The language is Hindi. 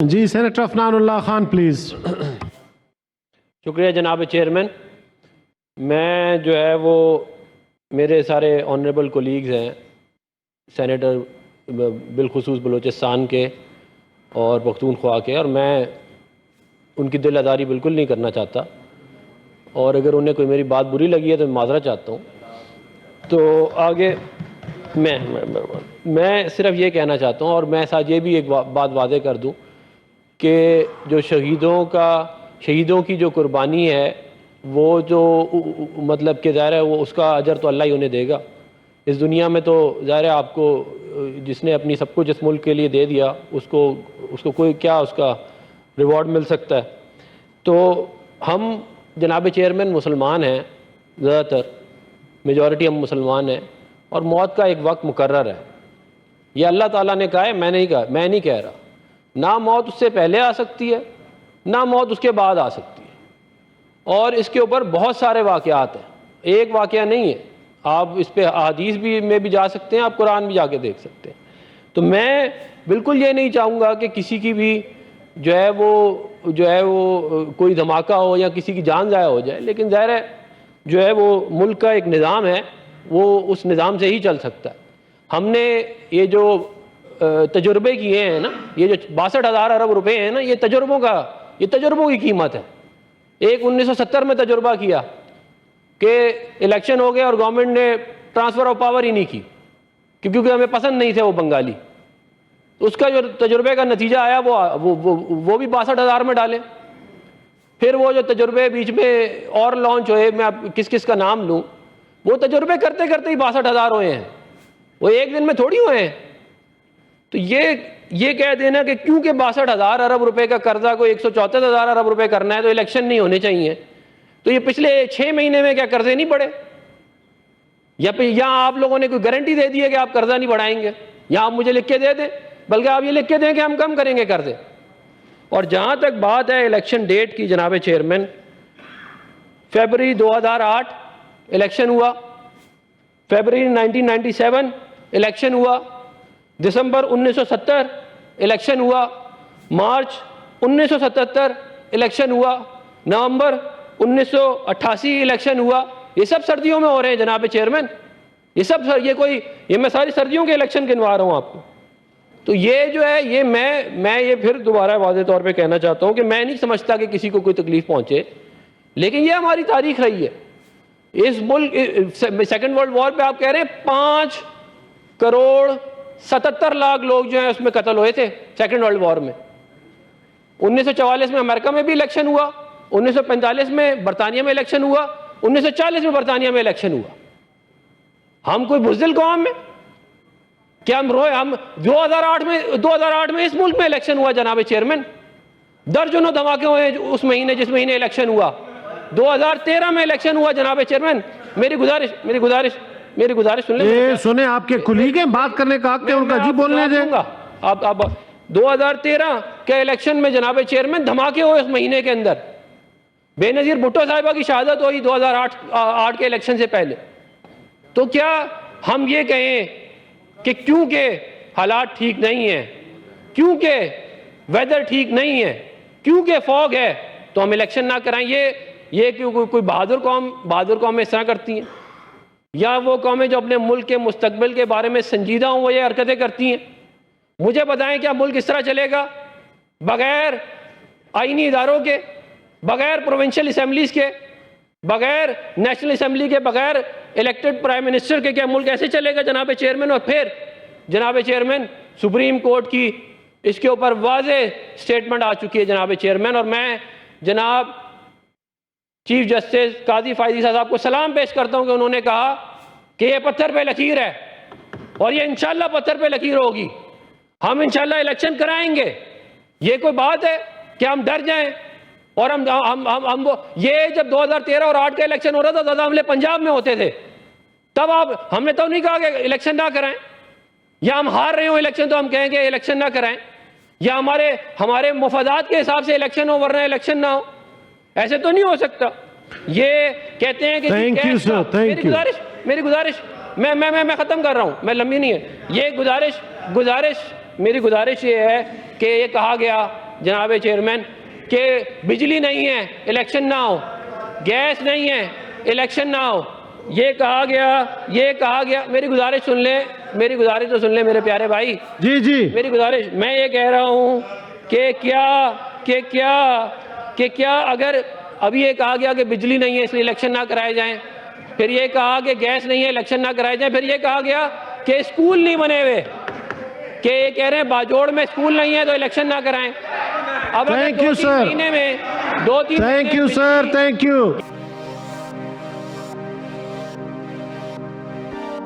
Ji senator Afnanullah Khan please. शुक्रिया जनाब चेयरमैन। मैं जो है वो मेरे सारे ऑनरेबल कोलीग्स हैं सेनेटर बिलखुसूस बलूचिस्तान के और पख्तूनख्वा के, और मैं उनकी दिल आज़ारी बिल्कुल नहीं करना चाहता, और अगर उन्हें कोई मेरी बात बुरी लगी है तो मैं माजरा चाहता हूँ। तो आगे मैं सिर्फ ये कहना चाहता हूँ, और मैं साथ ये भी एक बात वादे कर दूँ कि जो शहीदों की जो कुर्बानी है वो जो मतलब कि ज़ाहिर है वो उसका अजर तो अल्लाह ही उन्हें देगा। इस दुनिया में तो ज़ाहिर है आपको जिसने अपनी सब कुछ इस मुल्क के लिए दे दिया उसको कोई क्या उसका रिवॉर्ड मिल सकता है। तो हम जनाब चेयरमैन मुसलमान हैं, ज़्यादातर मेजॉरिटी हम मुसलमान हैं, और मौत का एक वक्त मुकर्रर है। ये अल्लाह ताला ने कहा है, मैं नहीं कह रहा। ना मौत उससे पहले आ सकती है, ना मौत उसके बाद आ सकती है, और इसके ऊपर बहुत सारे वाक़यात हैं, एक वाक़या नहीं है। आप इस पे हदीस में भी जा सकते हैं, आप कुरान भी जाके देख सकते हैं। तो मैं बिल्कुल ये नहीं चाहूँगा कि किसी की भी जो है वो कोई धमाका हो या किसी की जान ज़ाया हो जाए, लेकिन ज़ाहिर है जो है वो मुल्क का एक निज़ाम है, वो उस निज़ाम से ही चल सकता है। हमने ये जो तजुर्बे किए हैं ना, ये जो 62,000 अरब रुपए हैं ना, ये तजुर्बों की कीमत है। एक 1970 में तजुर्बा किया कि इलेक्शन हो गए और गवर्नमेंट ने ट्रांसफ़र ऑफ पावर ही नहीं की क्योंकि हमें पसंद नहीं थे वो बंगाली। तो उसका जो तजुर्बे का नतीजा आया वो भी 62,000 में डाले। फिर वो जो तजुर्बे बीच में और लॉन्च हुए, मैं अब किस किस का नाम लूँ, वो तजुर्बे करते करते ही 62,000 हुए हैं, वो एक दिन में थोड़ी हुए हैं। तो ये कह देना कि क्योंकि 62,000 अरब रुपए का कर्जा को 174,000 अरब रुपए करना है तो इलेक्शन नहीं होने चाहिए, तो ये पिछले 6 महीने में क्या कर्जे नहीं बढ़े? या आप लोगों ने कोई गारंटी दे दी है कि आप कर्जा नहीं बढ़ाएंगे, या आप मुझे लिख के दे दें, बल्कि आप ये लिख के दें कि हम कम करेंगे कर्जे। और जहां तक बात है इलेक्शन डेट की, जनाब चेयरमैन, फरवरी 2008 इलेक्शन हुआ, फरवरी 1997 इलेक्शन हुआ, दिसंबर 1970 इलेक्शन हुआ, मार्च 1977 इलेक्शन हुआ, नवंबर 1988 इलेक्शन हुआ। ये सब सर्दियों में हो रहे हैं जनाब चेयरमैन। ये मैं सारी सर्दियों के इलेक्शन गिनवा रहा हूं आपको। तो ये जो है ये मैं ये फिर दोबारा वाज़े तौर पे कहना चाहता हूं कि मैं नहीं समझता कि किसी को कोई तकलीफ पहुंचे, लेकिन ये हमारी तारीख रही है। इस मुल्क सेकेंड वर्ल्ड वॉर पे आप कह रहे हैं 5,77,00,000 लोग जो हैं उसमें कत्ल हुए थे सेकेंड वर्ल्ड वॉर में। 1944 में अमेरिका में भी इलेक्शन हुआ, 1945 में बरतानिया में इलेक्शन हुआ, 1940 में बरतानिया में इलेक्शन हुआ। हम कोई बुज़दिल कौम में क्या हम 2008 में इस मुल्क में इलेक्शन हुआ जनाब चेयरमैन। दर्जनों धमाके हुए उस महीने जिस महीने इलेक्शन हुआ। 2013 में इलेक्शन हुआ जनाब चेयरमैन। मेरी गुजारिश सुन ले। सुने, आपके कुलीग हैं, बात करने का हक है उनका, जी बोलने दें। आप 2013 के इलेक्शन में जनाब चेयरमैन धमाके हुए उस महीने के अंदर। बेनजीर भुट्टो साहिबा की शहादत हुई 2008 के इलेक्शन से पहले। तो क्या हम ये कहें कि क्योंकि हालात ठीक नहीं है, क्योंकि वेदर ठीक नहीं है, क्योंकि फॉग है, तो हम इलेक्शन ना कराएं? ये क्यों कोई बहादुर कौमें इस तरह करती हैं? या वो कौमें जो अपने मुल्क के मुस्तकबिल के बारे में संजीदा हों वो ये हरकतें करती हैं? मुझे बताएं क्या मुल्क इस तरह चलेगा बगैर आईनी इदारों के, बगैर प्रोविंशियल असम्बलीज के, बगैर नेशनल असम्बली के, बगैर इलेक्टेड प्राइम मिनिस्टर के? क्या मुल्क ऐसे चलेगा जनाब चेयरमैन? और फिर जनाब चेयरमैन सुप्रीम कोर्ट की इसके ऊपर वाज़े स्टेटमेंट आ चुकी है जनाब चेयरमैन, और मैं जनाब चीफ जस्टिस काजी फायदी साहब को सलाम पेश करता हूं कि उन्होंने कहा कि ये पत्थर पे लकीर है और ये इंशाल्लाह पत्थर पे लकीर होगी। हम इंशाल्लाह इलेक्शन कराएंगे। ये कोई बात है कि हम डर जाएं? और हम ये जब 2013 और 8 का इलेक्शन हो रहा था दादा हमले पंजाब में होते थे, तब हमने तो नहीं कहा कि इलेक्शन ना कराएं, या हम हार रहे हो इलेक्शन तो हम कहेंगे इलेक्शन ना कराएं, या हमारे मुफादात के हिसाब से इलेक्शन हो वरना इलेक्शन ना हो? ऐसे तो नहीं हो सकता। ये कहते हैं कि thank you sir, thank you. मेरी गुजारिश मैं खत्म कर रहा हूं, मैं लंबी नहीं है। ये मेरी गुजारिश ये है कि ये कहा गया जनाब चेयरमैन कि बिजली नहीं है इलेक्शन ना हो, गैस नहीं है इलेक्शन ना हो, ये कहा गया। मेरी गुजारिश सुन ले, मेरी गुजारिश तो सुन ले मेरे प्यारे भाई। जी जी मेरी गुजारिश, मैं ये कह रहा हूँ कि क्या अगर अभी ये कहा गया कि बिजली नहीं है इसलिए इलेक्शन ना कराए जाएं, फिर ये कहा कि गैस नहीं है इलेक्शन ना कराए जाएं, फिर ये कहा गया कि स्कूल नहीं बने हुए, कि ये कह रहे हैं बाजोड़ में स्कूल नहीं है तो इलेक्शन ना कराएं। अब थैंक यू सर, महीने में 2-3 thank you sir, thank you.